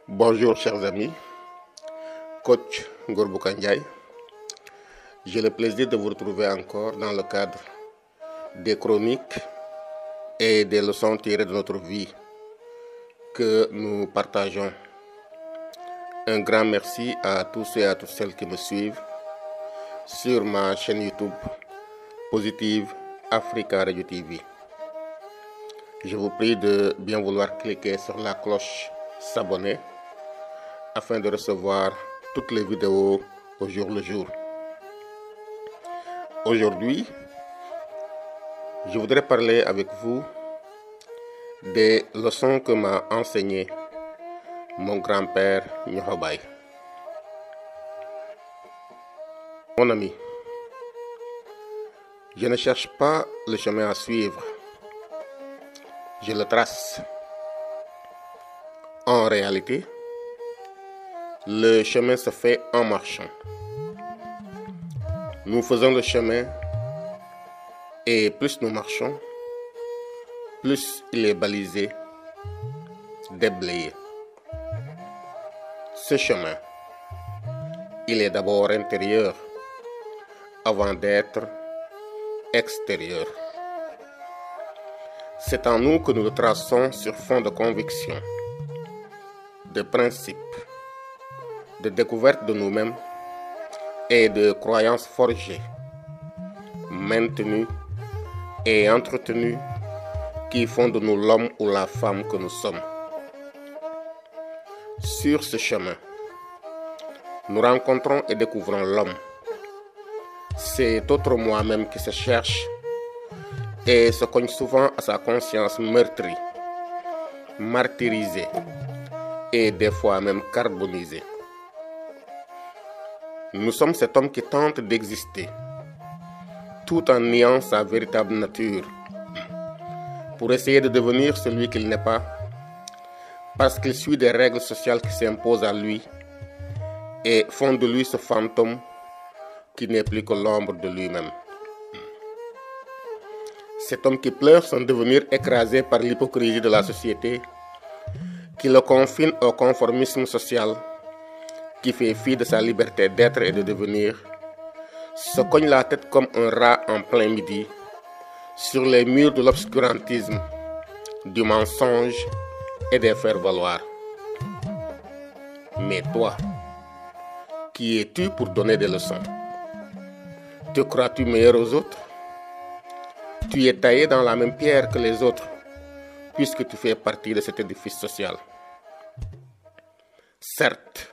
Bonjour chers amis, coach Ngourbouka Ndiaye. J'ai le plaisir de vous retrouver encore dans le cadre des chroniques et des leçons tirées de notre vie que nous partageons. Un grand merci à tous et à toutes celles qui me suivent sur ma chaîne YouTube Positive Africa Radio TV. Je vous prie de bien vouloir cliquer sur la cloche s'abonner afin de recevoir toutes les vidéos au jour le jour. Aujourd'hui, je voudrais parler avec vous des leçons que m'a enseigné mon grand-père Nyohobaye. Mon ami, je ne cherche pas le chemin à suivre, je le trace. En réalité, le chemin se fait en marchant. Nous faisons le chemin et plus nous marchons, plus il est balisé, déblayé. Ce chemin, il est d'abord intérieur avant d'être extérieur. C'est en nous que nous le traçons sur fond de conviction, de principes, de découverte de nous-mêmes et de croyances forgées, maintenues et entretenues qui font de nous l'homme ou la femme que nous sommes. Sur ce chemin, nous rencontrons et découvrons l'homme, cet autre moi-même qui se cherche et se cogne souvent à sa conscience meurtrie, martyrisée et des fois même carbonisée. Nous sommes cet homme qui tente d'exister, tout en niant sa véritable nature, pour essayer de devenir celui qu'il n'est pas, parce qu'il suit des règles sociales qui s'imposent à lui et font de lui ce fantôme qui n'est plus que l'ombre de lui-même. Cet homme qui pleure son devenir écrasé par l'hypocrisie de la société, qui le confine au conformisme social, qui fait fi de sa liberté d'être et de devenir, se cogne la tête comme un rat en plein midi sur les murs de l'obscurantisme, du mensonge et des faire-valoir. Mais toi, qui es-tu pour donner des leçons? Te crois-tu meilleur aux autres? Tu es taillé dans la même pierre que les autres, puisque tu fais partie de cet édifice social. Certes,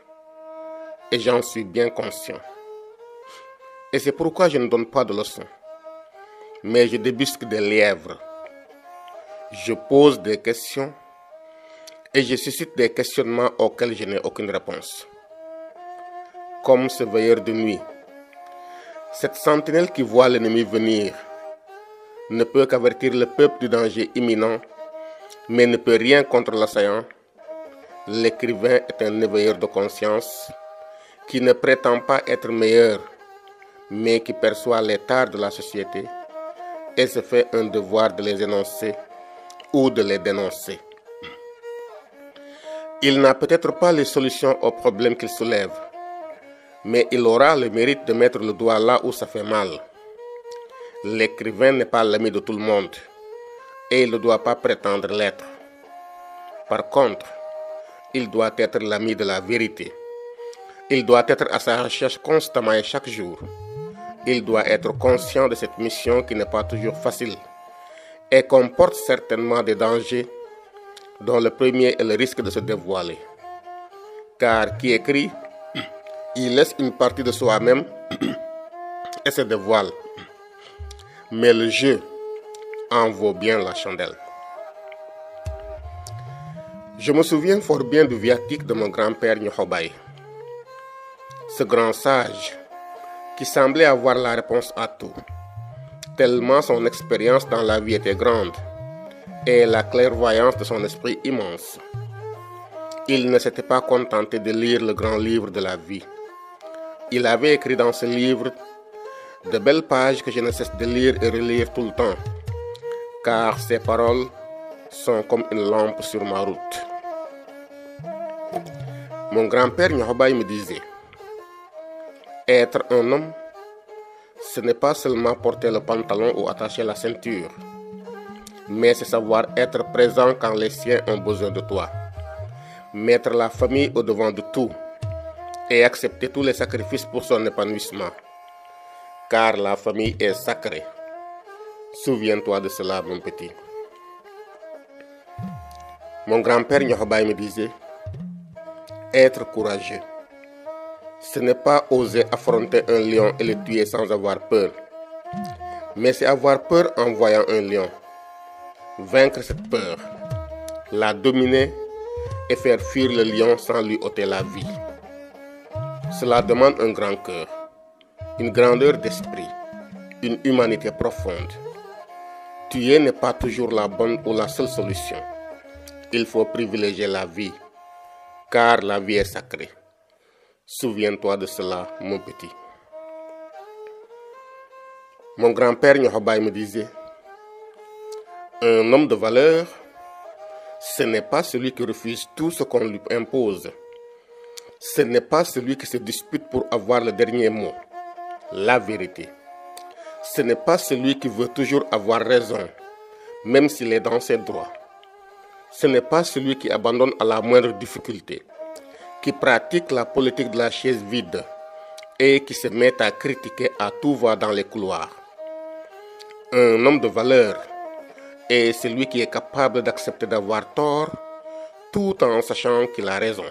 et j'en suis bien conscient. Et c'est pourquoi je ne donne pas de leçons, mais je débusque des lièvres. Je pose des questions et je suscite des questionnements auxquels je n'ai aucune réponse. Comme ce veilleur de nuit, cette sentinelle qui voit l'ennemi venir ne peut qu'avertir le peuple du danger imminent, mais ne peut rien contre l'assaillant. L'écrivain est un éveilleur de conscience qui ne prétend pas être meilleur, mais qui perçoit les tares de la société et se fait un devoir de les énoncer ou de les dénoncer. Il n'a peut-être pas les solutions aux problèmes qu'il soulève, mais il aura le mérite de mettre le doigt là où ça fait mal. L'écrivain n'est pas l'ami de tout le monde et il ne doit pas prétendre l'être. Par contre, il doit être l'ami de la vérité. Il doit être à sa recherche constamment et chaque jour. Il doit être conscient de cette mission qui n'est pas toujours facile et comporte certainement des dangers dont le premier est le risque de se dévoiler. Car qui écrit, il laisse une partie de soi-même et se dévoile. Mais le jeu en vaut bien la chandelle. Je me souviens fort bien du viatique de mon grand-père Nyohobaye. Ce grand sage qui semblait avoir la réponse à tout, tellement son expérience dans la vie était grande et la clairvoyance de son esprit immense. Il ne s'était pas contenté de lire le grand livre de la vie. Il avait écrit dans ce livre de belles pages que je ne cesse de lire et relire tout le temps, car ses paroles sont comme une lampe sur ma route. Mon grand-père Nyahobaye me disait, être un homme, ce n'est pas seulement porter le pantalon ou attacher la ceinture, mais c'est savoir être présent quand les siens ont besoin de toi, mettre la famille au devant de tout et accepter tous les sacrifices pour son épanouissement, car la famille est sacrée. Souviens-toi de cela, mon petit. Mon grand-père Nyahobaye me disait, être courageux, ce n'est pas oser affronter un lion et le tuer sans avoir peur, mais c'est avoir peur en voyant un lion, vaincre cette peur, la dominer et faire fuir le lion sans lui ôter la vie. Cela demande un grand cœur, une grandeur d'esprit, une humanité profonde. Tuer n'est pas toujours la bonne ou la seule solution. Il faut privilégier la vie, car la vie est sacrée. Souviens-toi de cela, mon petit. Mon grand-père Nyahobaye me disait, un homme de valeur, ce n'est pas celui qui refuse tout ce qu'on lui impose. Ce n'est pas celui qui se dispute pour avoir le dernier mot, la vérité. Ce n'est pas celui qui veut toujours avoir raison, même s'il est dans ses droits. Ce n'est pas celui qui abandonne à la moindre difficulté, qui pratique la politique de la chaise vide et qui se met à critiquer à tout va dans les couloirs. Un homme de valeur est celui qui est capable d'accepter d'avoir tort tout en sachant qu'il a raison.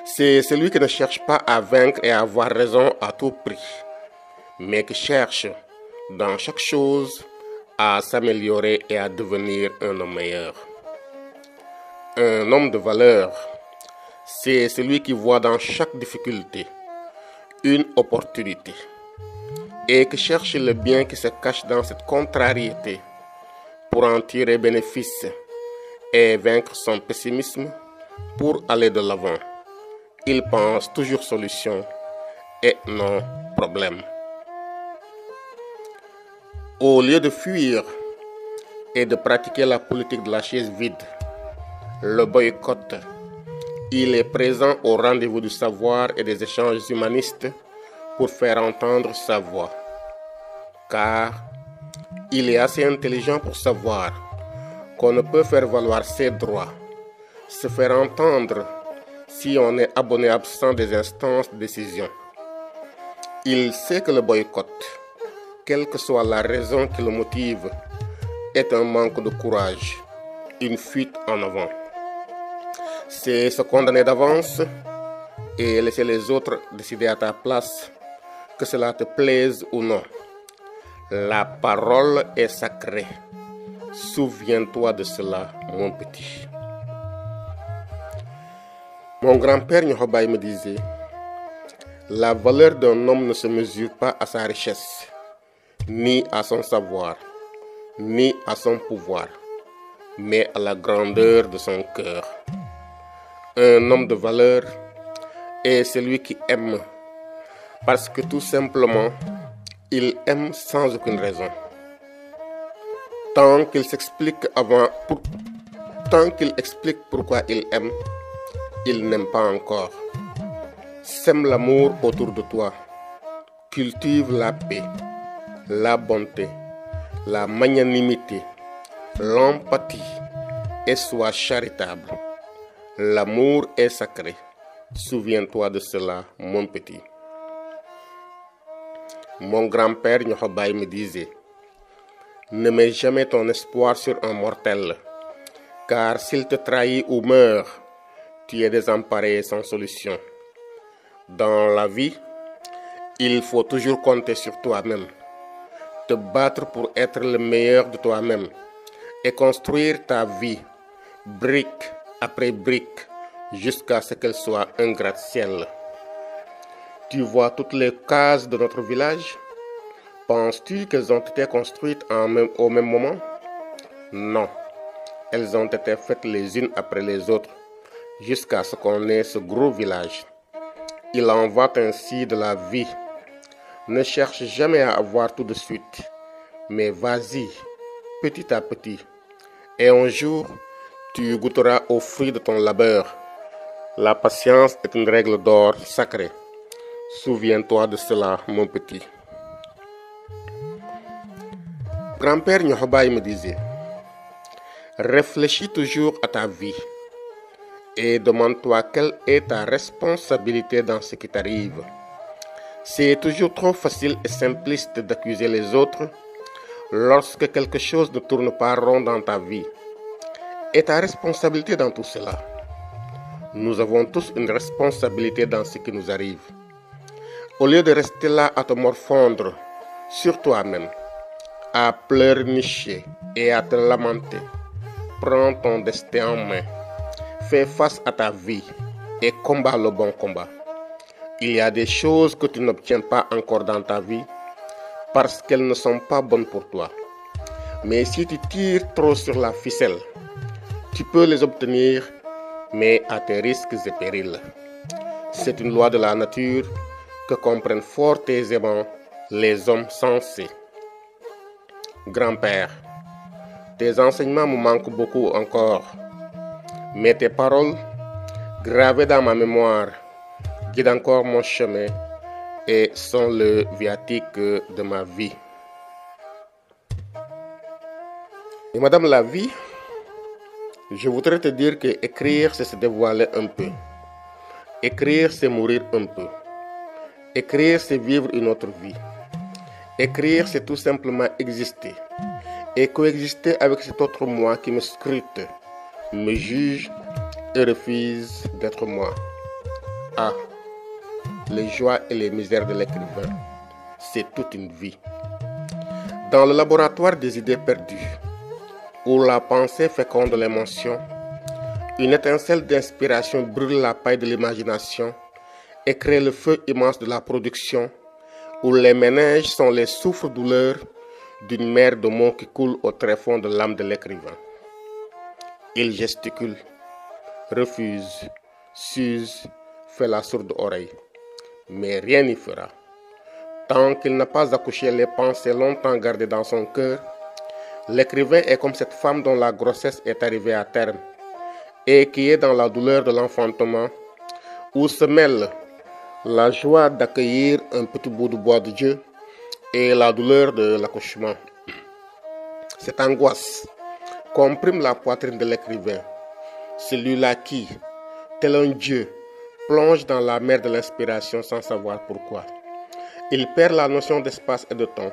C'est celui qui ne cherche pas à vaincre et à avoir raison à tout prix, mais qui cherche dans chaque chose à s'améliorer et à devenir un homme meilleur. Un homme de valeur, c'est celui qui voit dans chaque difficulté une opportunité et qui cherche le bien qui se cache dans cette contrariété pour en tirer bénéfice et vaincre son pessimisme pour aller de l'avant. Il pense toujours solution et non problème. Au lieu de fuir et de pratiquer la politique de la chaise vide, le boycott, il est présent au rendez-vous du savoir et des échanges humanistes pour faire entendre sa voix. Car il est assez intelligent pour savoir qu'on ne peut faire valoir ses droits, se faire entendre si on est abonné absent des instances de décision. Il sait que le boycott, quelle que soit la raison qui le motive, est un manque de courage, une fuite en avant. C'est se condamner d'avance et laisser les autres décider à ta place, que cela te plaise ou non. La parole est sacrée. Souviens-toi de cela, mon petit. Mon grand-père Nyahobaye me disait, la valeur d'un homme ne se mesure pas à sa richesse, ni à son savoir, ni à son pouvoir, mais à la grandeur de son cœur. Un homme de valeur est celui qui aime, parce que tout simplement, il aime sans aucune raison. Tant qu'il explique pourquoi il aime, il n'aime pas encore. Sème l'amour autour de toi. Cultive la paix, la bonté, la magnanimité, l'empathie et sois charitable. L'amour est sacré. Souviens-toi de cela, mon petit. Mon grand-père Nyahobaye me disait, ne mets jamais ton espoir sur un mortel, car s'il te trahit ou meurt, tu es désemparé et sans solution. Dans la vie, il faut toujours compter sur toi-même, te battre pour être le meilleur de toi-même et construire ta vie, brique après brique, jusqu'à ce qu'elle soit un gratte-ciel. Tu vois toutes les cases de notre village? Penses-tu qu'elles ont été construites au même moment? Non, elles ont été faites les unes après les autres, jusqu'à ce qu'on ait ce gros village. Il en va ainsi de la vie. Ne cherche jamais à avoir tout de suite, mais vas-y, petit à petit. Et un jour, Tu goûteras aux fruits de ton labeur. La patience est une règle d'or sacrée. Souviens-toi de cela, mon petit. Grand-père Nyohobaï me disait, réfléchis toujours à ta vie et demande-toi quelle est ta responsabilité dans ce qui t'arrive. C'est toujours trop facile et simpliste d'accuser les autres lorsque quelque chose ne tourne pas rond dans ta vie. Et ta responsabilité dans tout cela. Nous avons tous une responsabilité dans ce qui nous arrive. Au lieu de rester là à te morfondre sur toi-même, à pleurnicher et à te lamenter, prends ton destin en main, fais face à ta vie et combat le bon combat. Il y a des choses que tu n'obtiens pas encore dans ta vie parce qu'elles ne sont pas bonnes pour toi. Mais si tu tires trop sur la ficelle, tu peux les obtenir, mais à tes risques et périls. C'est une loi de la nature que comprennent fort aisément les hommes sensés. Grand-père, tes enseignements me manquent beaucoup encore, mais tes paroles, gravées dans ma mémoire, guident encore mon chemin et sont le viatique de ma vie. Et Madame la vie, je voudrais te dire que écrire, c'est se dévoiler un peu. Écrire, c'est mourir un peu. Écrire, c'est vivre une autre vie. Écrire, c'est tout simplement exister. Et coexister avec cet autre moi qui me scrute, me juge et refuse d'être moi. Ah, les joies et les misères de l'écrivain, c'est toute une vie. Dans le laboratoire des idées perdues, où la pensée féconde l'émotion, une étincelle d'inspiration brûle la paille de l'imagination et crée le feu immense de la production, où les méninges sont les souffres-douleurs d'une mer de mots qui coule au tréfonds de l'âme de l'écrivain. Il gesticule, refuse, s'use, fait la sourde oreille, mais rien n'y fera. Tant qu'il n'a pas accouché les pensées longtemps gardées dans son cœur, l'écrivain est comme cette femme dont la grossesse est arrivée à terme et qui est dans la douleur de l'enfantement, où se mêlent la joie d'accueillir un petit bout de bois de Dieu et la douleur de l'accouchement. Cette angoisse comprime la poitrine de l'écrivain, celui-là qui, tel un Dieu, plonge dans la mer de l'inspiration sans savoir pourquoi. Il perd la notion d'espace et de temps.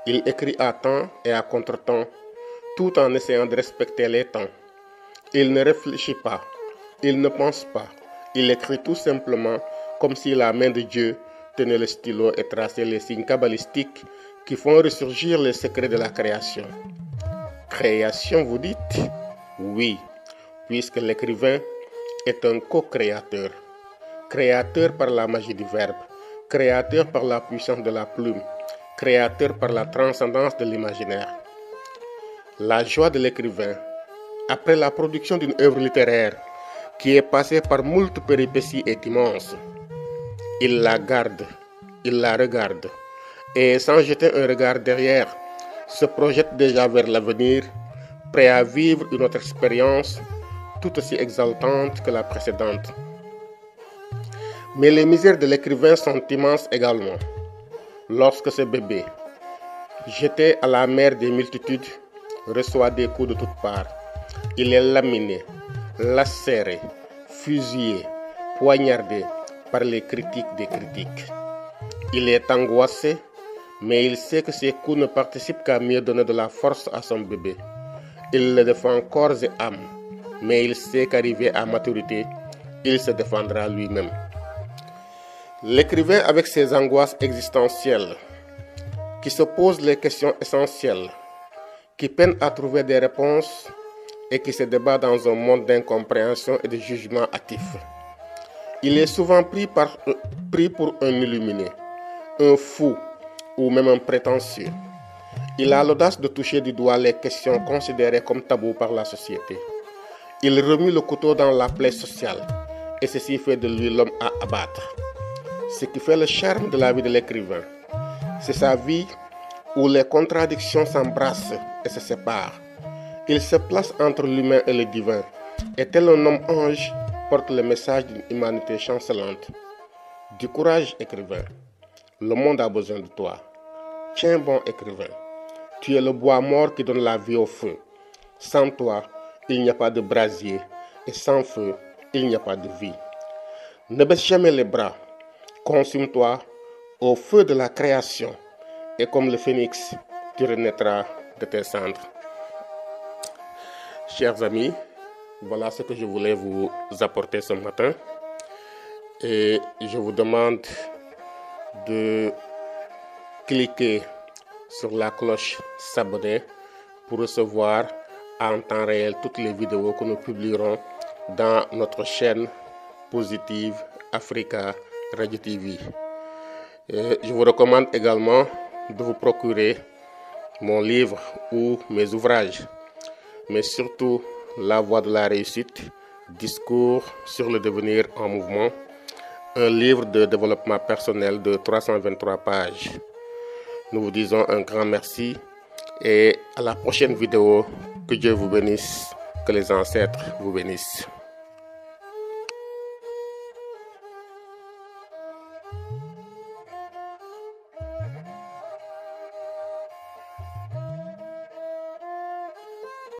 Il écrit à temps et à contre-temps, tout en essayant de respecter les temps. Il ne réfléchit pas, il ne pense pas, il écrit tout simplement comme si la main de Dieu tenait le stylo et traçait les signes kabbalistiques qui font ressurgir les secrets de la création. Création, vous dites? Oui, puisque l'écrivain est un co-créateur. Créateur par la magie du verbe, créateur par la puissance de la plume, créateur par la transcendance de l'imaginaire. La joie de l'écrivain, après la production d'une œuvre littéraire qui est passée par moult péripéties, est immense. Il la garde, il la regarde, et sans jeter un regard derrière, se projette déjà vers l'avenir, prêt à vivre une autre expérience tout aussi exaltante que la précédente. Mais les misères de l'écrivain sont immenses également. Lorsque ce bébé, jeté à la mer des multitudes, reçoit des coups de toutes parts, il est laminé, lacéré, fusillé, poignardé par les critiques des critiques. Il est angoissé, mais il sait que ces coups ne participent qu'à mieux donner de la force à son bébé. Il le défend corps et âme, mais il sait qu'arrivé à maturité, il se défendra lui-même. L'écrivain avec ses angoisses existentielles, qui se pose les questions essentielles, qui peine à trouver des réponses et qui se débat dans un monde d'incompréhension et de jugement hâtif. Il est souvent pris pour un illuminé, un fou ou même un prétentieux. Il a l'audace de toucher du doigt les questions considérées comme tabous par la société. Il remue le couteau dans la plaie sociale et ceci fait de lui l'homme à abattre. Ce qui fait le charme de la vie de l'écrivain, c'est sa vie où les contradictions s'embrassent et se séparent, Il se place entre l'humain et le divin, et tel un homme ange, porte le message d'une humanité chancelante. Du courage, écrivain. Le monde a besoin de toi. Tiens bon, écrivain. Tu es le bois mort qui donne la vie au feu. Sans toi, il n'y a pas de brasier, et sans feu, il n'y a pas de vie. Ne baisse jamais les bras. Consume-toi au feu de la création, et comme le phénix, tu renaîtras de tes cendres. Chers amis, voilà ce que je voulais vous apporter ce matin. Et je vous demande de cliquer sur la cloche s'abonner pour recevoir en temps réel toutes les vidéos que nous publierons dans notre chaîne Positive Africa Radio TV. Et je vous recommande également de vous procurer mon livre ou mes ouvrages, mais surtout La Voie de la réussite, discours sur le devenir en mouvement, un livre de développement personnel de 323 pages. Nous vous disons un grand merci et à la prochaine vidéo. Que Dieu vous bénisse, que les ancêtres vous bénissent.